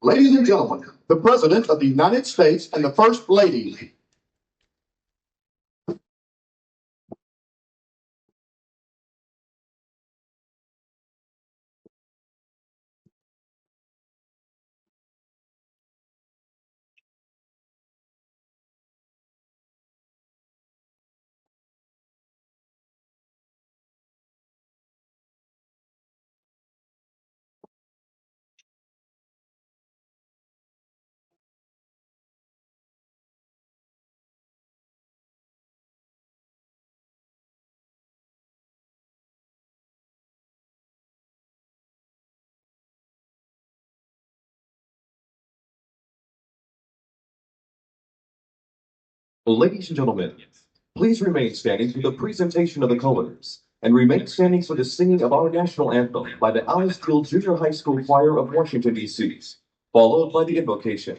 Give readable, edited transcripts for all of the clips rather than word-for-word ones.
Ladies and gentlemen, the President of the United States and the First Lady. Ladies and gentlemen, please remain standing for the presentation of the colors, and remain standing for the singing of our national anthem by the Allensfield Junior High School Choir of Washington, D.C., followed by the invocation.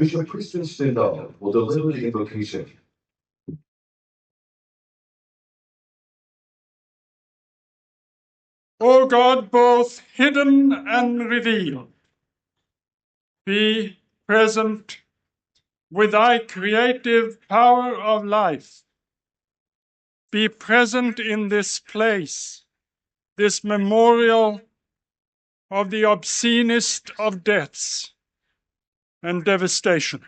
Bishop Kristen Stendhal will deliver the invocation. O God, both hidden and revealed, be present with thy creative power of life. Be present in this place, this memorial of the obscenest of deaths and devastation.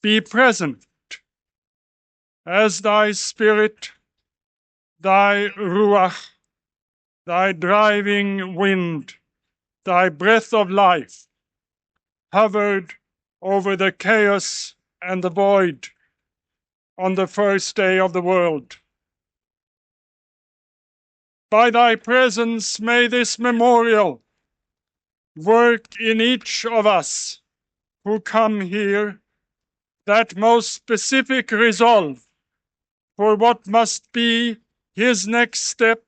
Be present as thy spirit, thy ruach, thy driving wind, thy breath of life, hovered over the chaos and the void on the first day of the world. By thy presence may this memorial work in each of us who come here that most specific resolve for what must be his next step,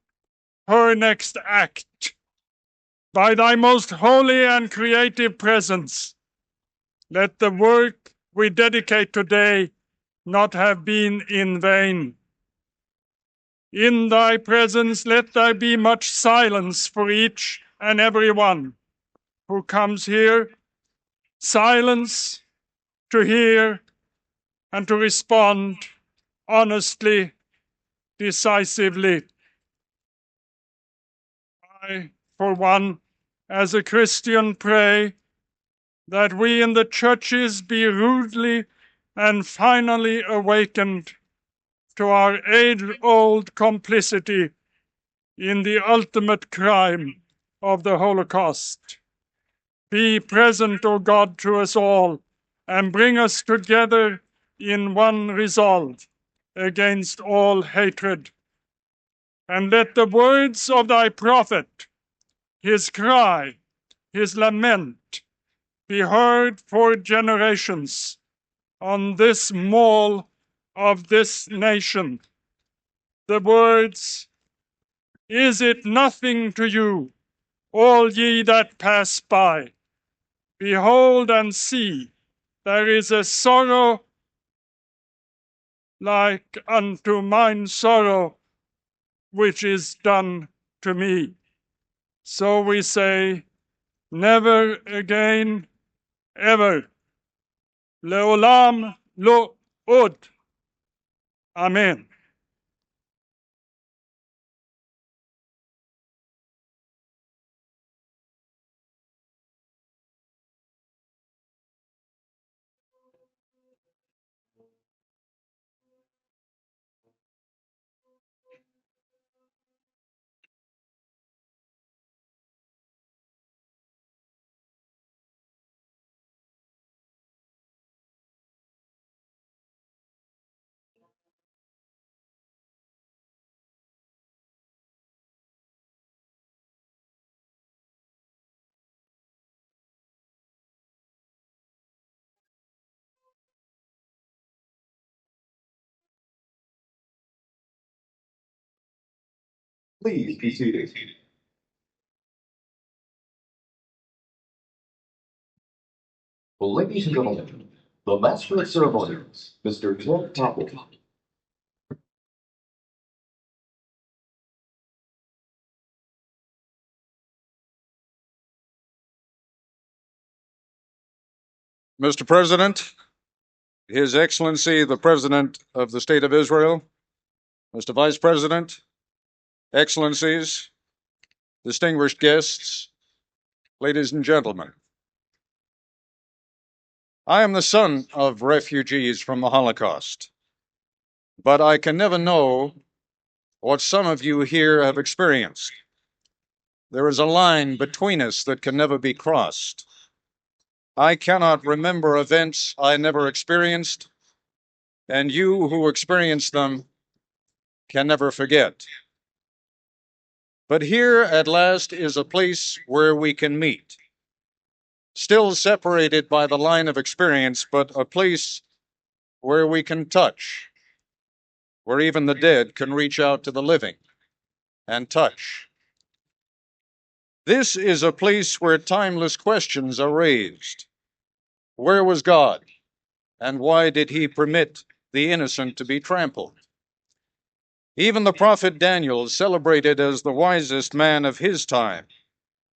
her next act. By thy most holy and creative presence, let the work we dedicate today not have been in vain. In thy presence let there be much silence for each and every one who comes here, silence to hear and to respond honestly, decisively. I, for one, as a Christian, pray that we in the churches be rudely and finally awakened to our age-old complicity in the ultimate crime of the Holocaust. Be present, O God, to us all, and bring us together in one resolve against all hatred. And let the words of thy prophet, his cry, his lament, be heard for generations on this mall of this nation. The words, "Is it nothing to you, all ye that pass by? Behold and see, there is a sorrow like unto mine sorrow, which is done to me." So we say, never again, ever. Leolam lo od. Amen. Please be seated. Well, ladies and gentlemen, the Master of Ceremonies, Mr. Ted Topple. Mr. President, His Excellency, the President of the State of Israel, Mr. Vice President, Excellencies, distinguished guests, ladies and gentlemen. I am the son of refugees from the Holocaust, but I can never know what some of you here have experienced. There is a line between us that can never be crossed. I cannot remember events I never experienced, and you who experienced them can never forget. But here at last is a place where we can meet, still separated by the line of experience, but a place where we can touch, where even the dead can reach out to the living and touch. This is a place where timeless questions are raised. Where was God, and why did he permit the innocent to be trampled? Even the prophet Daniel, celebrated as the wisest man of his time,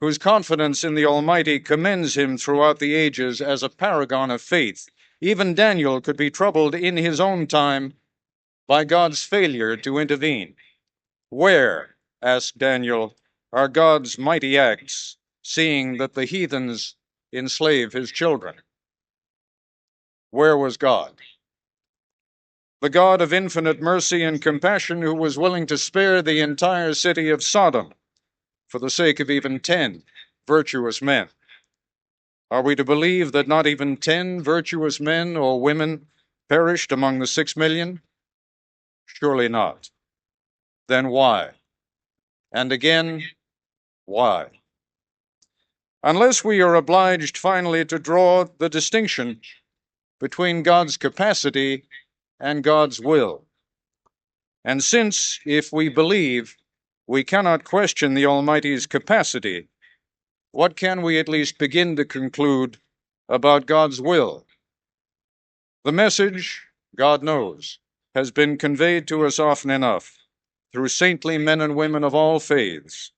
whose confidence in the Almighty commends him throughout the ages as a paragon of faith, even Daniel could be troubled in his own time by God's failure to intervene. Where, asked Daniel, are God's mighty acts, seeing that the heathens enslave his children? Where was God? The God of infinite mercy and compassion, who was willing to spare the entire city of Sodom for the sake of even 10 virtuous men. Are we to believe that not even 10 virtuous men or women perished among the 6 million? Surely not. Then why? And again, why? Unless we are obliged finally to draw the distinction between God's capacity and God's will. And since, if we believe, we cannot question the Almighty's capacity, what can we at least begin to conclude about God's will? The message, God knows, has been conveyed to us often enough. through saintly men and women of all faiths,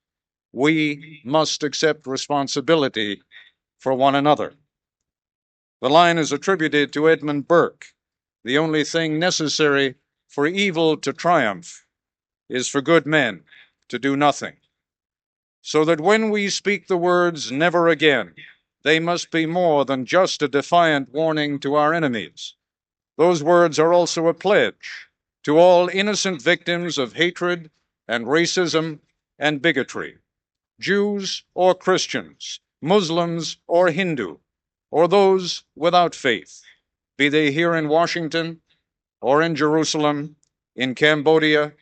we must accept responsibility for one another. The line is attributed to Edmund Burke. The only thing necessary for evil to triumph is for good men to do nothing. So that when we speak the words never again, they must be more than just a defiant warning to our enemies. Those words are also a pledge to all innocent victims of hatred and racism and bigotry, Jews or Christians, Muslims or Hindu, or those without faith, be they here in Washington or in Jerusalem, in Cambodia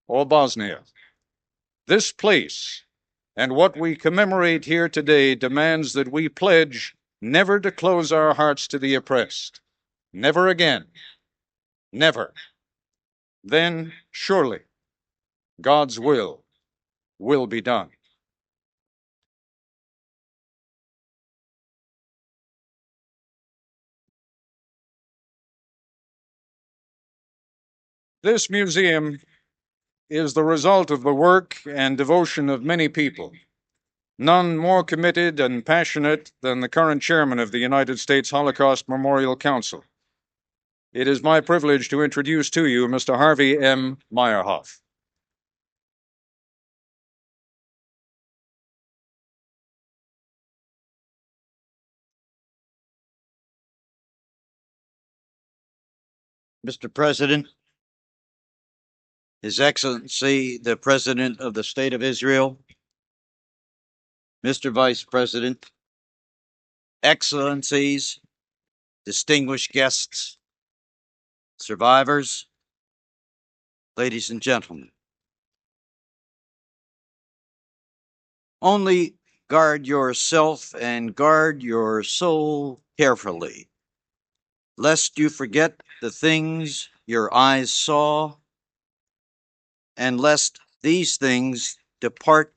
or Bosnia. This place and what we commemorate here today demands that we pledge never to close our hearts to the oppressed. Never again. Never. Then surely God's will be done. This museum is the result of the work and devotion of many people, none more committed and passionate than the current chairman of the United States Holocaust Memorial Council. It is my privilege to introduce to you Mr. Harvey M. Meyerhoff. Mr. President, His Excellency, the President of the State of Israel, Mr. Vice President, Excellencies, distinguished guests, survivors, ladies and gentlemen. Only guard yourself and guard your soul carefully, lest you forget the things your eyes saw, and lest these things depart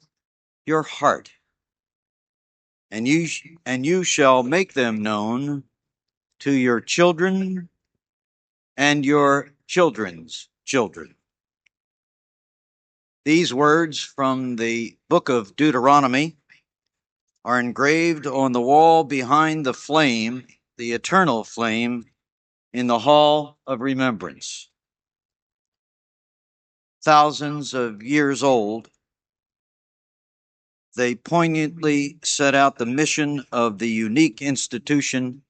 your heart. And you shall make them known to your children and your children's children. These words from the book of Deuteronomy are engraved on the wall behind the flame, the eternal flame, in the Hall of Remembrance. Thousands of years old, they poignantly set out the mission of the unique institution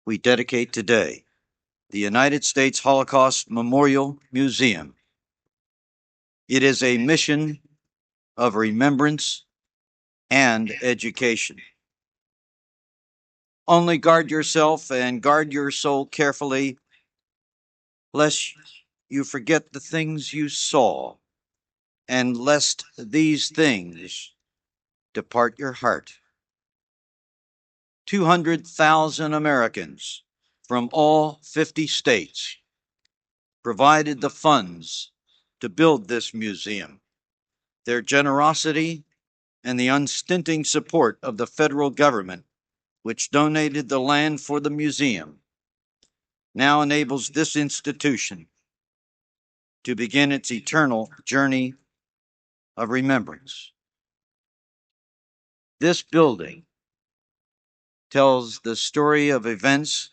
we dedicate today, the United States Holocaust Memorial Museum. It is a mission of remembrance and education. Only guard yourself and guard your soul carefully, lest you forget the things you saw, and lest these things depart your heart. 200,000 Americans from all 50 states provided the funds to build this museum. Their generosity and the unstinting support of the federal government, which donated the land for the museum, now enables this institution to begin its eternal journey of remembrance. This building tells the story of events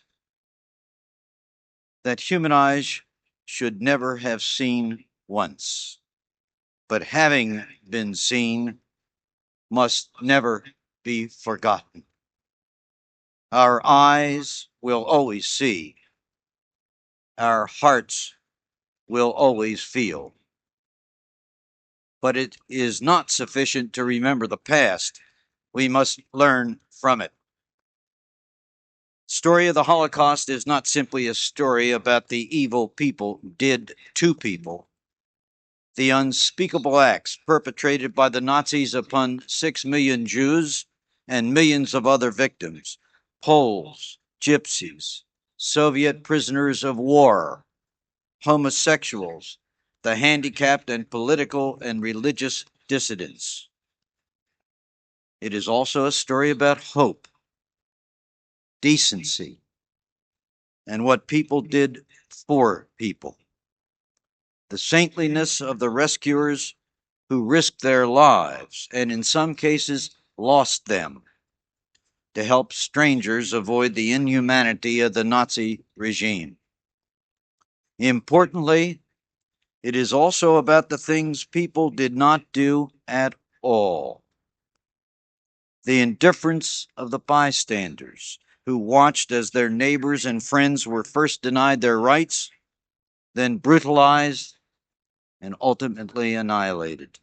that human eyes should never have seen once, but having been seen, must never be forgotten. Our eyes will always see. Our hearts will always feel. But it is not sufficient to remember the past. We must learn from it. The story of the Holocaust is not simply a story about the evil people did to people. The unspeakable acts perpetrated by the Nazis upon 6 million Jews and millions of other victims, Poles, Gypsies, Soviet prisoners of war, homosexuals, the handicapped, and political and religious dissidents. It is also a story about hope, decency, and what people did for people. the saintliness of the rescuers who risked their lives and in some cases lost them to help strangers avoid the inhumanity of the Nazi regime. Importantly, it is also about the things people did not do at all. The indifference of the bystanders who watched as their neighbors and friends were first denied their rights, then brutalized, and ultimately annihilated.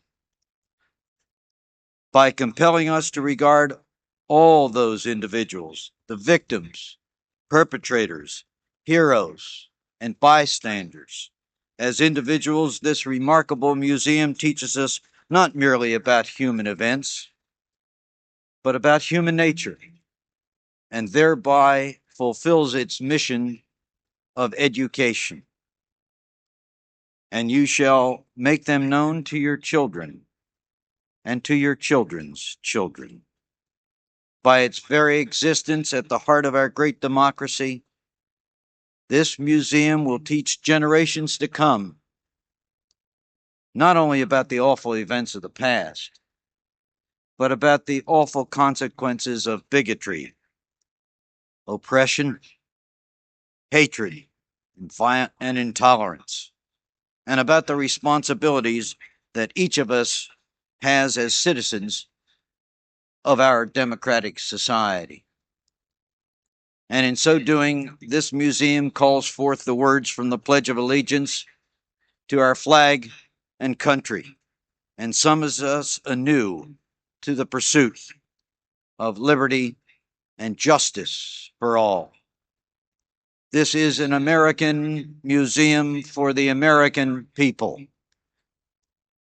By compelling us to regard all those individuals, the victims, perpetrators, heroes, and bystanders, as individuals, this remarkable museum teaches us not merely about human events, but about human nature, and thereby fulfills its mission of education. And you shall make them known to your children and to your children's children. By its very existence at the heart of our great democracy, this museum will teach generations to come not only about the awful events of the past, but about the awful consequences of bigotry, oppression, hatred, and intolerance, and about the responsibilities that each of us has as citizens of our democratic society. And in so doing, this museum calls forth the words from the Pledge of Allegiance to our flag and country, and summons us anew to the pursuit of liberty and justice for all. This is an American museum for the American people.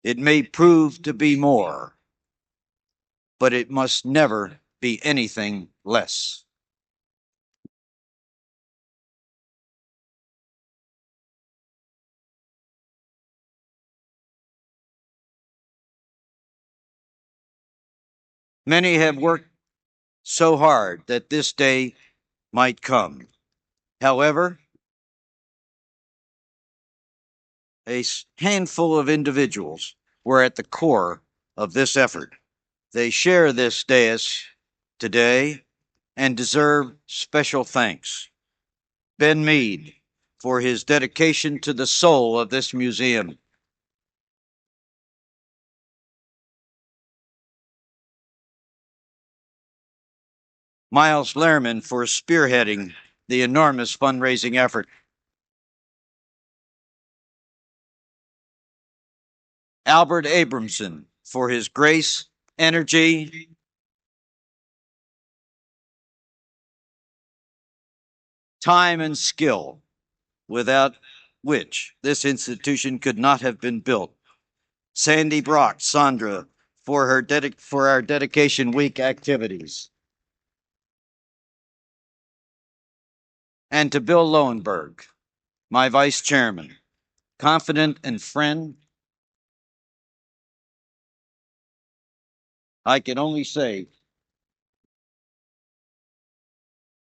It may prove to be more, but it must never be anything less. Many have worked so hard that this day might come. However, a handful of individuals were at the core of this effort. They share this dais today and deserve special thanks. Ben Mead, for his dedication to the soul of this museum. Miles Lehrman, for spearheading the enormous fundraising effort. Albert Abramson, for his grace, energy, time, and skill, without which this institution could not have been built. Sandy Brock, Sandra, for our Dedication Week activities. And to Bill Lowenberg, my vice chairman, confidant and friend, I can only say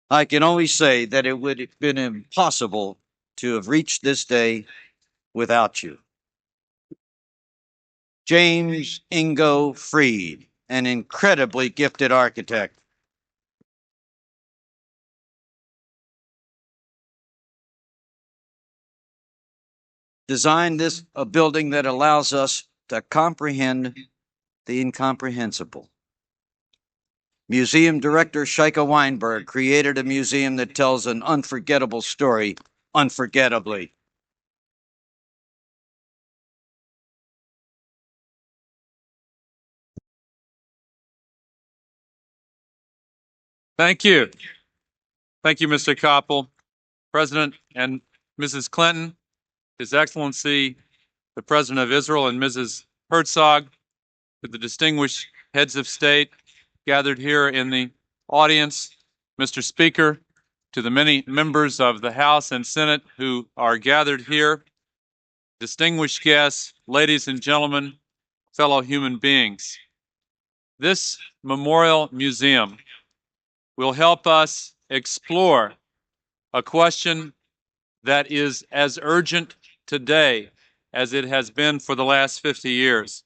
that it would have been impossible to have reached this day without you. James Ingo Freed, an incredibly gifted architect. Designed a building that allows us to comprehend the incomprehensible. Museum director Sheike Weinberg created a museum that tells an unforgettable story unforgettably. Thank you. Thank you, Mr. Koppel, President and Mrs. Clinton, His Excellency, the President of Israel, and Mrs. Herzog, to the distinguished heads of state gathered here in the audience, Mr. Speaker, to the many members of the House and Senate who are gathered here, distinguished guests, ladies and gentlemen, fellow human beings. This memorial museum will help us explore a question that is as urgent today as it has been for the last 50 years.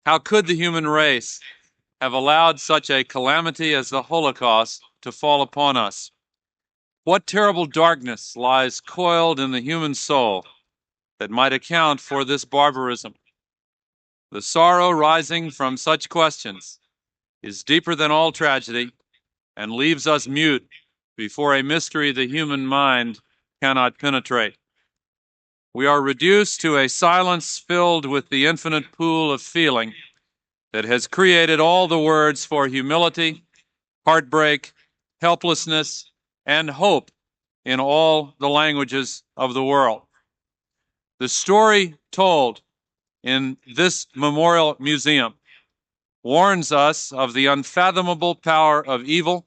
How could the human race have allowed such a calamity as the Holocaust to fall upon us? What terrible darkness lies coiled in the human soul that might account for this barbarism? The sorrow rising from such questions is deeper than all tragedy and leaves us mute before a mystery the human mind cannot penetrate. We are reduced to a silence filled with the infinite pool of feeling that has created all the words for humility, heartbreak, helplessness, and hope in all the languages of the world. The story told in this memorial museum warns us of the unfathomable power of evil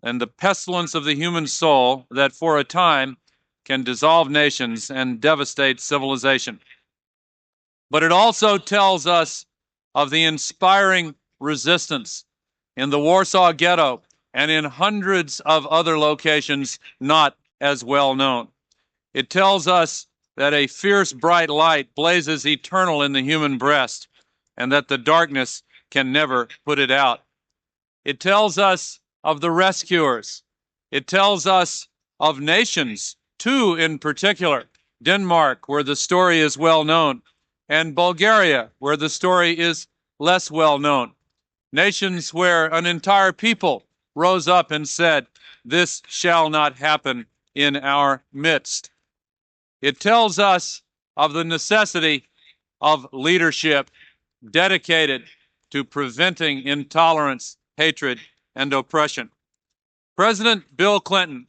and the pestilence of the human soul that for a time can dissolve nations and devastate civilization. But it also tells us of the inspiring resistance in the Warsaw Ghetto and in hundreds of other locations not as well known. It tells us that a fierce, bright light blazes eternal in the human breast, and that the darkness can never put it out. It tells us of the rescuers. It tells us of nations, two in particular, Denmark, where the story is well known, and Bulgaria, where the story is less well known. Nations where an entire people rose up and said, "This shall not happen in our midst." It tells us of the necessity of leadership dedicated to preventing intolerance, hatred, and oppression. President Bill Clinton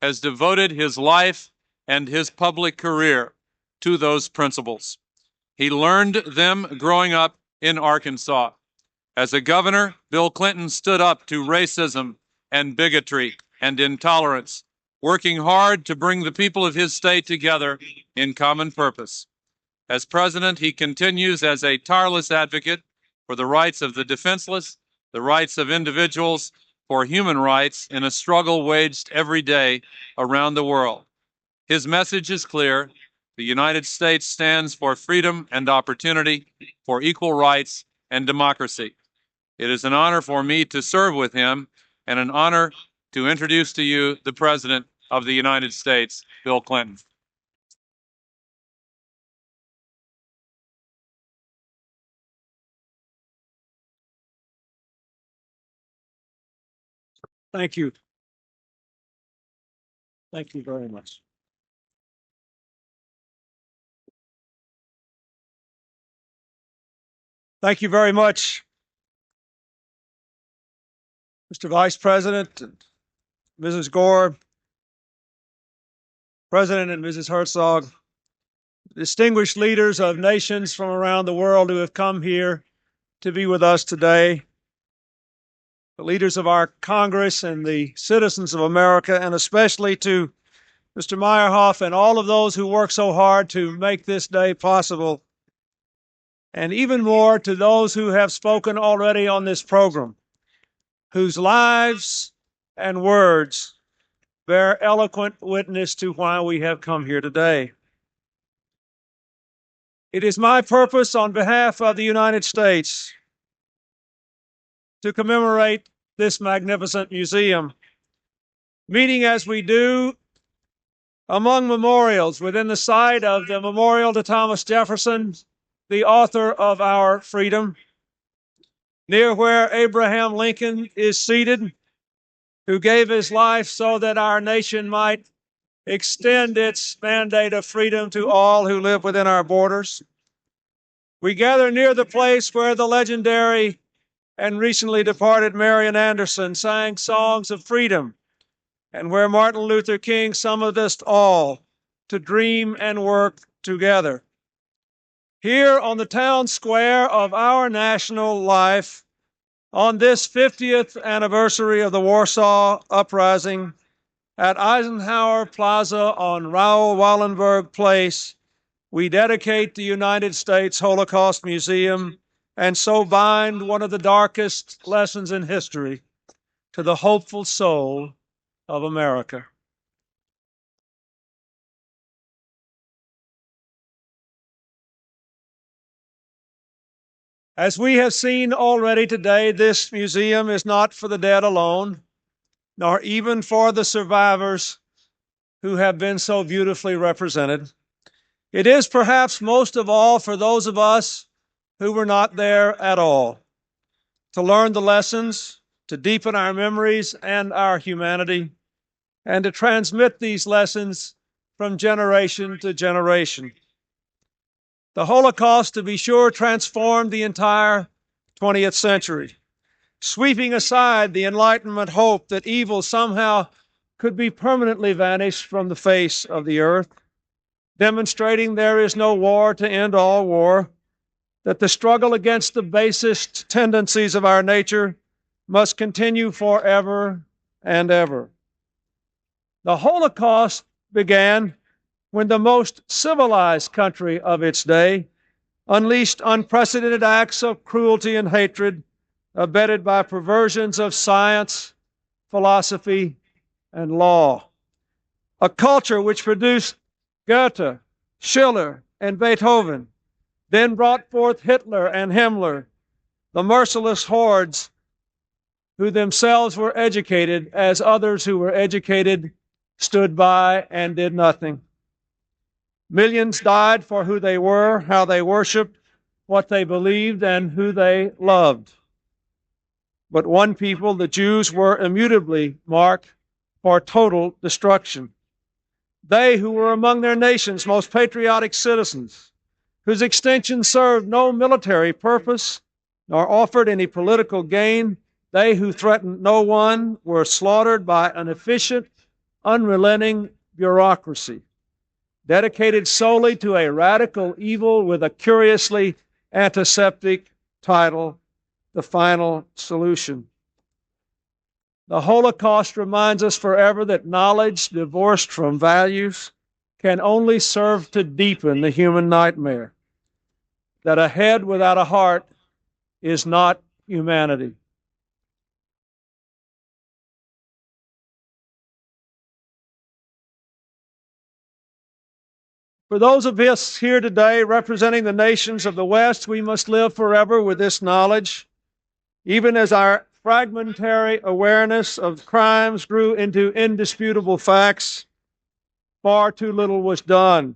has devoted his life and his public career to those principles. He learned them growing up in Arkansas. As a governor, Bill Clinton stood up to racism and bigotry and intolerance, working hard to bring the people of his state together in common purpose. As president, he continues as a tireless advocate for the rights of the defenseless, the rights of individuals, for human rights in a struggle waged every day around the world. His message is clear. The United States stands for freedom and opportunity, for equal rights and democracy. It is an honor for me to serve with him and an honor to introduce to you the President of the United States, Bill Clinton. Thank you. Thank you very much. Thank you very much, Mr. Vice President, and Mrs. Gore, President and Mrs. Herzog, distinguished leaders of nations from around the world who have come here to be with us today, the leaders of our Congress and the citizens of America, and especially to Mr. Meyerhoff and all of those who work so hard to make this day possible, and even more to those who have spoken already on this program, whose lives and words bear eloquent witness to why we have come here today. It is my purpose on behalf of the United States to commemorate this magnificent museum, meeting as we do among memorials within the site of the memorial to Thomas Jefferson, the author of our freedom, near where Abraham Lincoln is seated, who gave his life so that our nation might extend its mandate of freedom to all who live within our borders. We gather near the place where the legendary and recently departed Marian Anderson sang songs of freedom, and where Martin Luther King summoned us all to dream and work together. Here on the town square of our national life, on this 50th anniversary of the Warsaw Uprising, at Eisenhower Plaza on Raoul Wallenberg Place, we dedicate the United States Holocaust Museum and so bind one of the darkest lessons in history to the hopeful soul of America. As we have seen already today, this museum is not for the dead alone, nor even for the survivors who have been so beautifully represented. It is perhaps most of all for those of us who were not there at all, to learn the lessons, to deepen our memories and our humanity, and to transmit these lessons from generation to generation. The Holocaust, to be sure, transformed the entire 20th century, sweeping aside the Enlightenment hope that evil somehow could be permanently vanished from the face of the earth, demonstrating there is no war to end all war, that the struggle against the basest tendencies of our nature must continue forever and ever. The Holocaust began when the most civilized country of its day unleashed unprecedented acts of cruelty and hatred, abetted by perversions of science, philosophy, and law. A culture which produced Goethe, Schiller, and Beethoven, then brought forth Hitler and Himmler, the merciless hordes who themselves were educated as others who were educated stood by and did nothing. Millions died for who they were, how they worshiped, what they believed, and who they loved. But one people, the Jews, were immutably marked for total destruction. They who were among their nation's most patriotic citizens, whose extinction served no military purpose nor offered any political gain, they who threatened no one, were slaughtered by an efficient, unrelenting bureaucracy, dedicated solely to a radical evil with a curiously antiseptic title, The Final Solution. The Holocaust reminds us forever that knowledge divorced from values can only serve to deepen the human nightmare, that a head without a heart is not humanity. For those of us here today representing the nations of the West, we must live forever with this knowledge, even as our fragmentary awareness of crimes grew into indisputable facts. Far too little was done.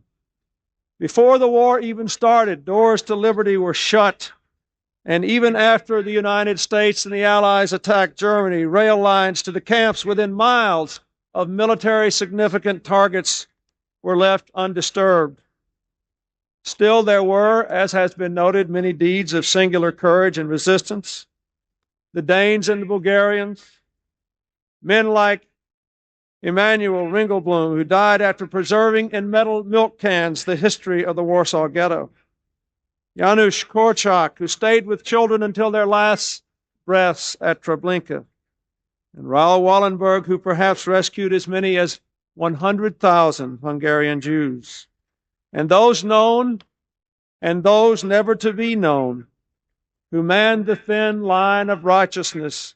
Before the war even started, doors to liberty were shut. And even after the United States and the Allies attacked Germany, rail lines to the camps within miles of military significant targets were left undisturbed. Still, there were, as has been noted, many deeds of singular courage and resistance. The Danes and the Bulgarians, men like Emanuel Ringelblum, who died after preserving in metal milk cans the history of the Warsaw Ghetto. Janusz Korczak, who stayed with children until their last breaths at Treblinka. And Raoul Wallenberg, who perhaps rescued as many as 100,000 Hungarian Jews. And those known and those never to be known, who manned the thin line of righteousness,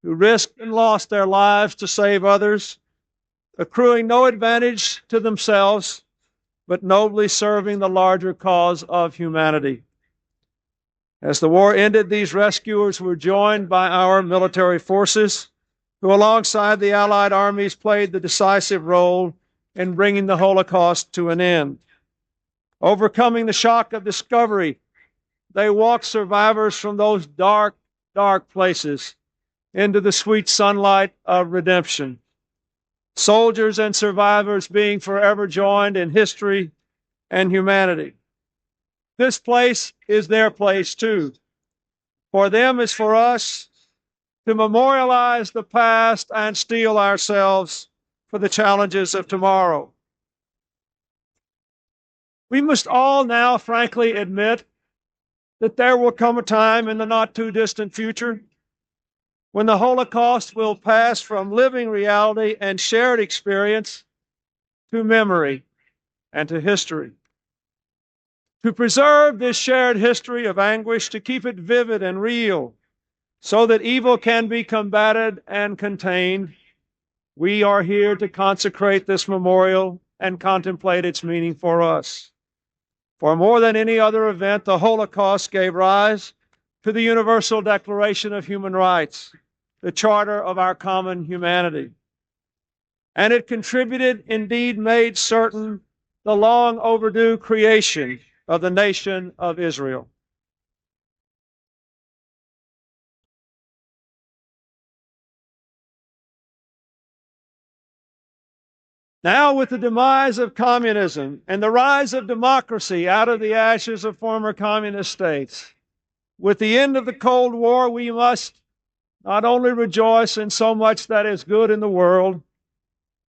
who risked and lost their lives to save others, accruing no advantage to themselves, but nobly serving the larger cause of humanity. As the war ended, these rescuers were joined by our military forces, who alongside the Allied armies played the decisive role in bringing the Holocaust to an end. Overcoming the shock of discovery, they walked survivors from those dark, dark places into the sweet sunlight of redemption. Soldiers and survivors being forever joined in history and humanity. This place is their place too. For them as for us, to memorialize the past and steel ourselves for the challenges of tomorrow. We must all now frankly admit that there will come a time in the not too distant future when the Holocaust will pass from living reality and shared experience to memory and to history. To preserve this shared history of anguish, to keep it vivid and real, so that evil can be combated and contained, we are here to consecrate this memorial and contemplate its meaning for us. For more than any other event, the Holocaust gave rise to the Universal Declaration of Human Rights, the charter of our common humanity. And it contributed, indeed made certain, the long overdue creation of the nation of Israel. Now, with the demise of communism and the rise of democracy out of the ashes of former communist states, with the end of the Cold War, we must not only rejoice in so much that is good in the world,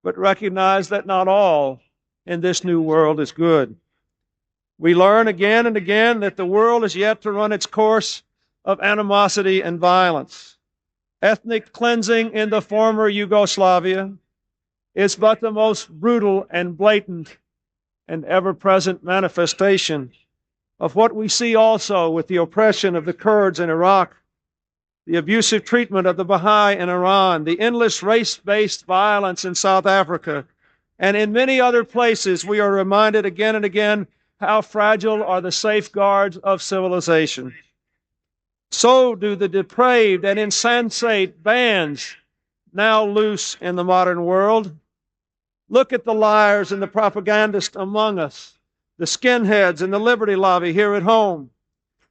but recognize that not all in this new world is good. We learn again and again that the world is yet to run its course of animosity and violence. Ethnic cleansing in the former Yugoslavia is but the most brutal and blatant and ever-present manifestation of what we see also with the oppression of the Kurds in Iraq, the abusive treatment of the Baha'i in Iran, the endless race-based violence in South Africa, and in many other places. We are reminded again and again how fragile are the safeguards of civilization. So do the depraved and insensate bands now loose in the modern world. Look at the liars and the propagandists among us, the skinheads and the Liberty Lobby here at home,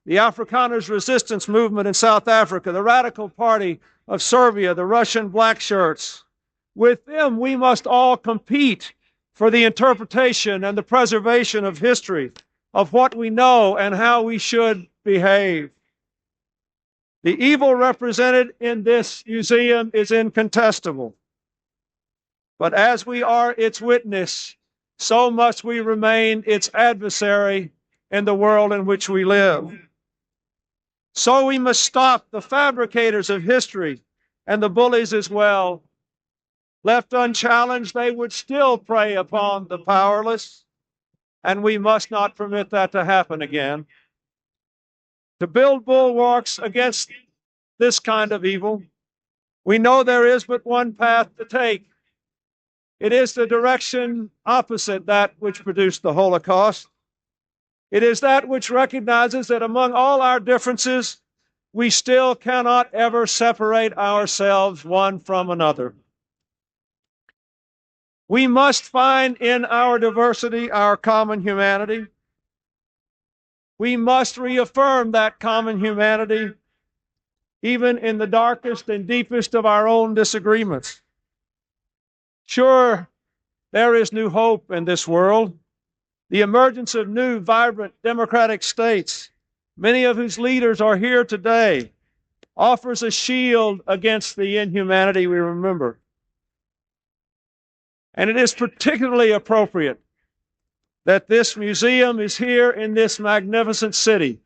the Afrikaners resistance movement in South Africa, the Radical Party of Serbia, the Russian black shirts. With them, we must all compete for the interpretation and the preservation of history, of what we know and how we should behave. The evil represented in this museum is incontestable. But as we are its witness, so must we remain its adversary in the world in which we live. So we must stop the fabricators of history and the bullies as well. Left unchallenged, they would still prey upon the powerless, and we must not permit that to happen again. To build bulwarks against this kind of evil, we know there is but one path to take. It is the direction opposite that which produced the Holocaust. It is that which recognizes that among all our differences, we still cannot ever separate ourselves one from another. We must find in our diversity our common humanity. We must reaffirm that common humanity even in the darkest and deepest of our own disagreements. Sure, there is new hope in this world. The emergence of new, vibrant, democratic states, many of whose leaders are here today, offers a shield against the inhumanity we remember. And it is particularly appropriate that this museum is here in this magnificent city,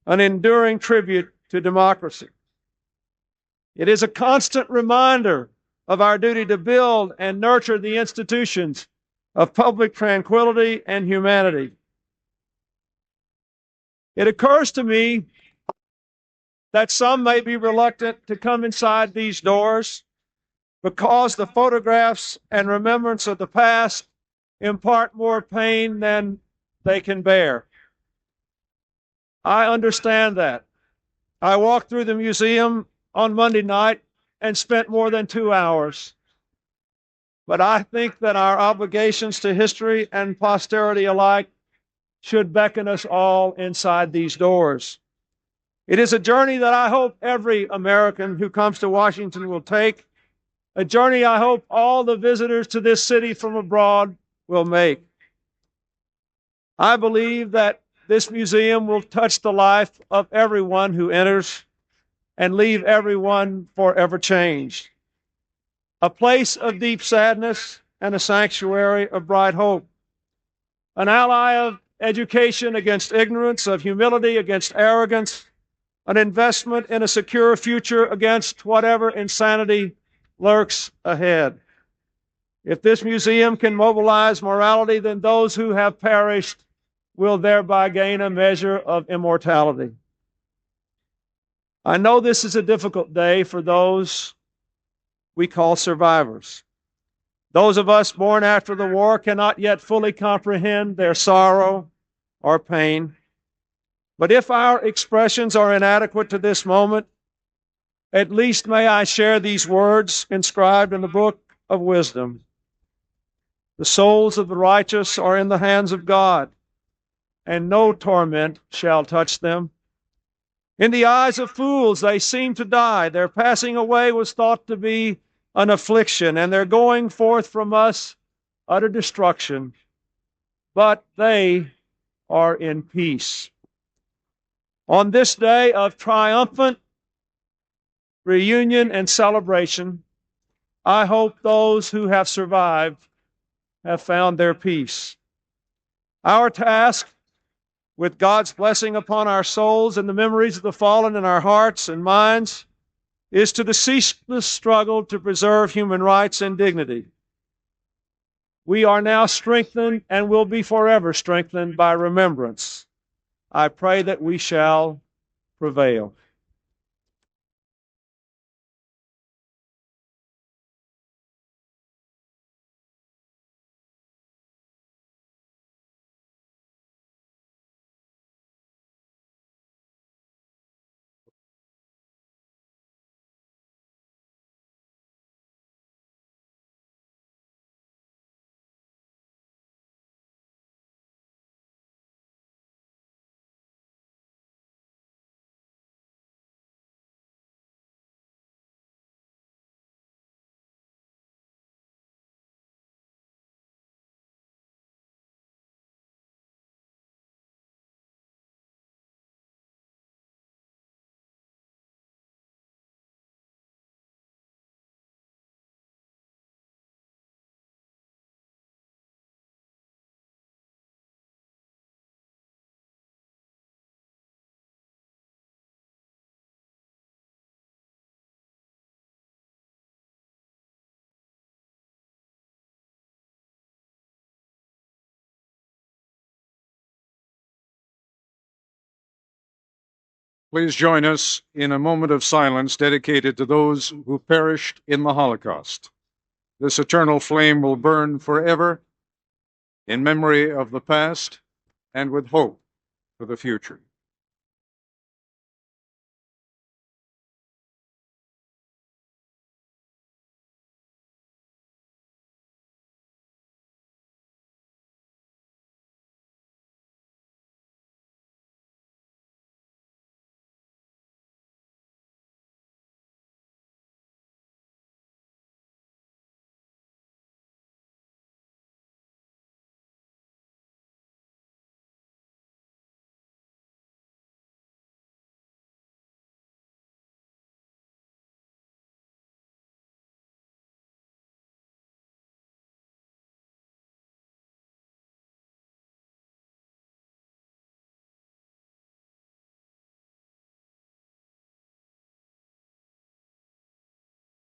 an enduring tribute to democracy. It is a constant reminder of our duty to build and nurture the institutions of public tranquility and humanity. It occurs to me that some may be reluctant to come inside these doors because the photographs and remembrance of the past impart more pain than they can bear. I understand that. I walked through the museum on Monday night and spent more than 2 hours. But I think that our obligations to history and posterity alike should beckon us all inside these doors. It is a journey that I hope every American who comes to Washington will take, a journey I hope all the visitors to this city from abroad will make. I believe that this museum will touch the life of everyone who enters and leave everyone forever changed. A place of deep sadness and a sanctuary of bright hope. An ally of education against ignorance, of humility against arrogance, an investment in a secure future against whatever insanity lurks ahead. If this museum can mobilize morality, then those who have perished will thereby gain a measure of immortality. I know this is a difficult day for those we call survivors. Those of us born after the war cannot yet fully comprehend their sorrow or pain. But if our expressions are inadequate to this moment, at least may I share these words inscribed in the book of wisdom. The souls of the righteous are in the hands of God, and no torment shall touch them. In the eyes of fools they seem to die. Their passing away was thought to be an affliction, and their going forth from us utter destruction. But they are in peace. On this day of triumphant reunion and celebration, I hope those who have survived have found their peace. Our task, with God's blessing upon our souls and the memories of the fallen in our hearts and minds, is to the ceaseless struggle to preserve human rights and dignity. We are now strengthened and will be forever strengthened by remembrance. I pray that we shall prevail. Please join us in a moment of silence dedicated to those who perished in the Holocaust. This eternal flame will burn forever in memory of the past and with hope for the future.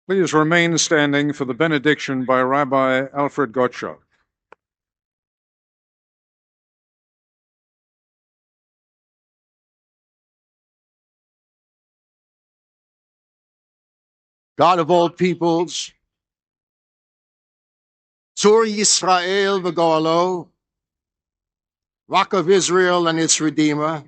Please remain standing for the benediction by Rabbi Alfred Gottschalk. God of all peoples, Tzur Yisrael v'Goalo, Rock of Israel and its Redeemer,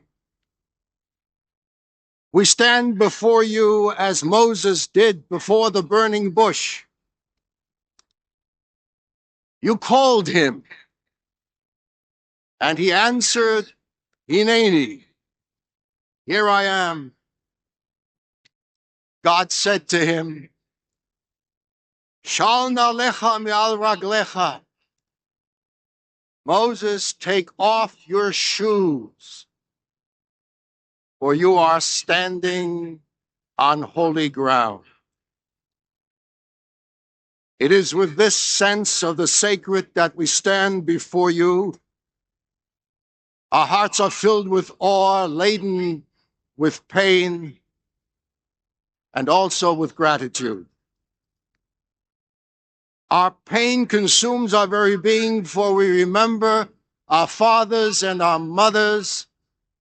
we stand before you as Moses did before the burning bush. You called him, and he answered, Hineni, here I am. God said to him, Shal na'alecha me'al raglecha. Moses, take off your shoes, for you are standing on holy ground. It is with this sense of the sacred that we stand before you. Our hearts are filled with awe, laden with pain, and also with gratitude. Our pain consumes our very being, for we remember our fathers and our mothers,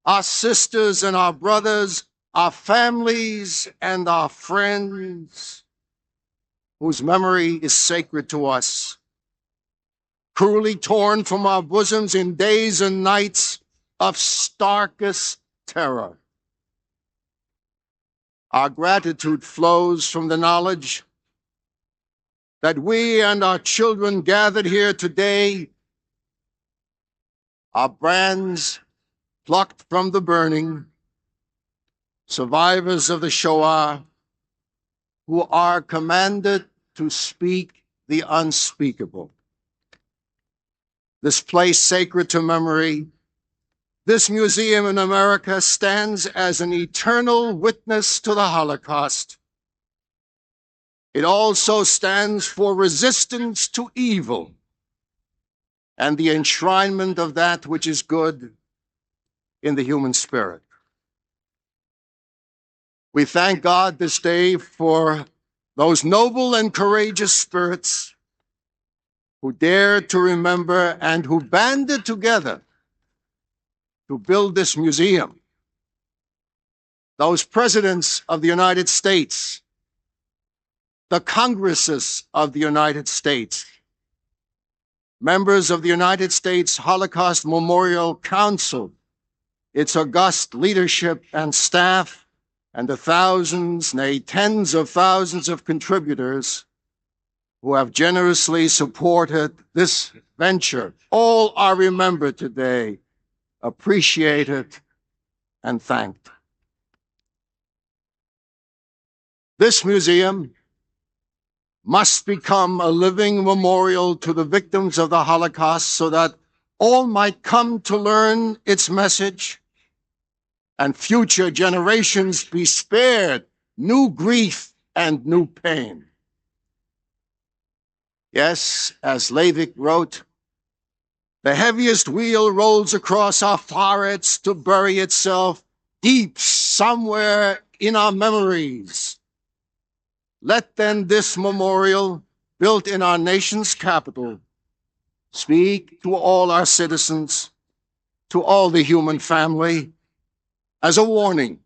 our sisters and our brothers, our families and our friends, whose memory is sacred to us, cruelly torn from our bosoms in days and nights of starkest terror. Our gratitude flows from the knowledge that we and our children gathered here today are brands plucked from the burning, survivors of the Shoah, who are commanded to speak the unspeakable. This place sacred to memory, this museum in America stands as an eternal witness to the Holocaust. It also stands for resistance to evil and the enshrinement of that which is good in the human spirit. We thank God this day for those noble and courageous spirits who dared to remember and who banded together to build this museum. Those presidents of the United States, the Congresses of the United States, members of the United States Holocaust Memorial Council, its august leadership and staff, and the thousands, nay, tens of thousands of contributors who have generously supported this venture. All are remembered today, appreciated, and thanked. This museum must become a living memorial to the victims of the Holocaust so that all might come to learn its message and future generations be spared new grief and new pain. Yes, as Levick wrote, the heaviest wheel rolls across our foreheads to bury itself deep somewhere in our memories. Let then this memorial, built in our nation's capital, speak to all our citizens, to all the human family, as a warning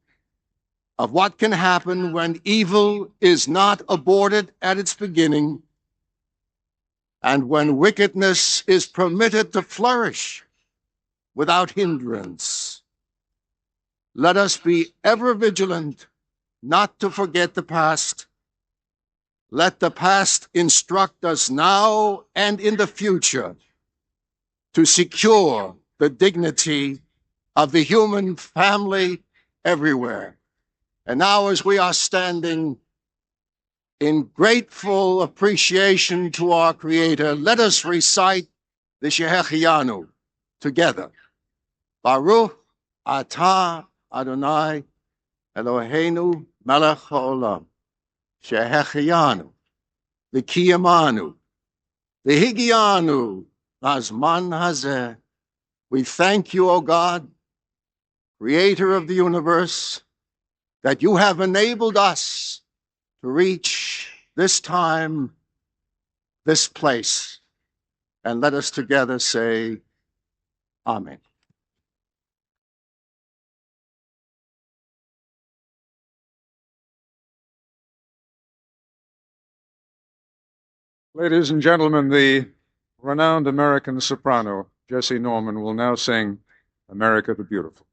of what can happen when evil is not aborted at its beginning and when wickedness is permitted to flourish without hindrance. Let us be ever vigilant not to forget the past. Let the past instruct us now and in the future to secure the dignity of the human family everywhere. And now, as we are standing in grateful appreciation to our Creator, let us recite the Shehechianu together. Baruch atah Adonai Eloheinu melech haolam, Shehechianu, v'kiyamanu, v'higianu, lazman hazeh. We thank you, O God, Creator of the universe, that you have enabled us to reach this time, this place. And let us together say, Amen. Ladies and gentlemen, the renowned American soprano, Jessie Norman, will now sing America the Beautiful.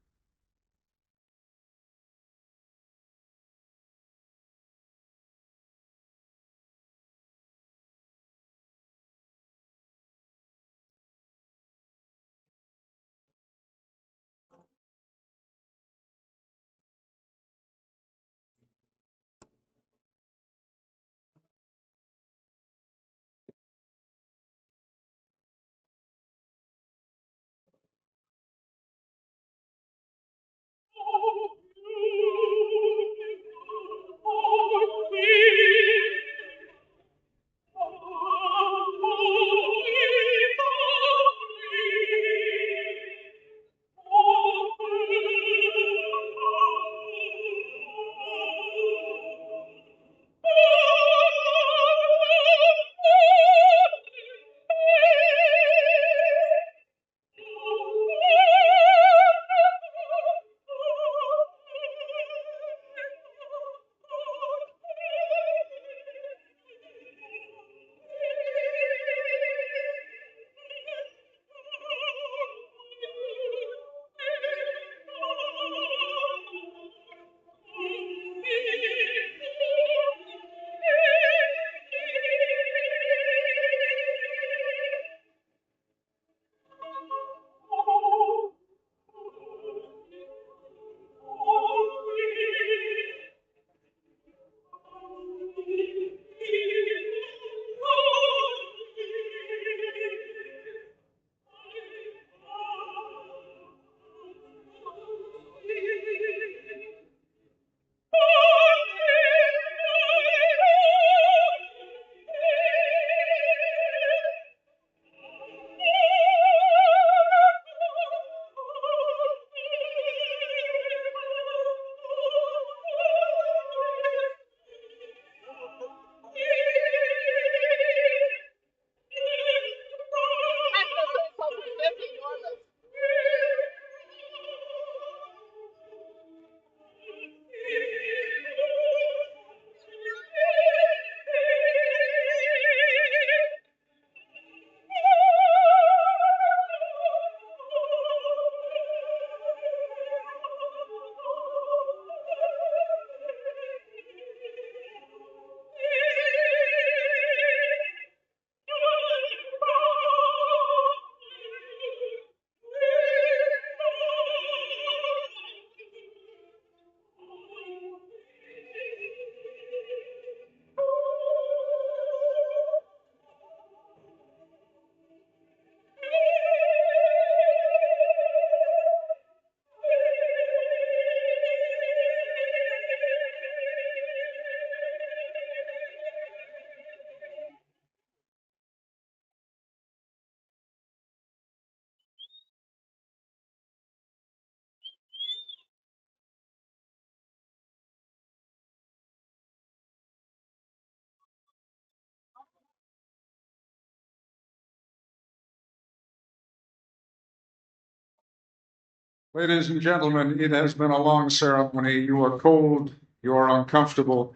Ladies and gentlemen, it has been a long ceremony. You are cold, you are uncomfortable,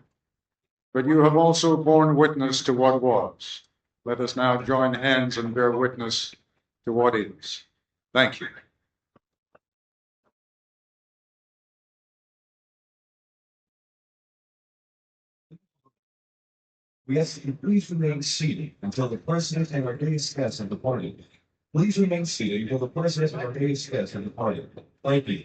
but you have also borne witness to what was. Let us now join hands and bear witness to what is. Thank you. We ask that you please remain seated until the President and our day's guests have departed. Please remain seated until the President and our day's guests have departed. Thank you.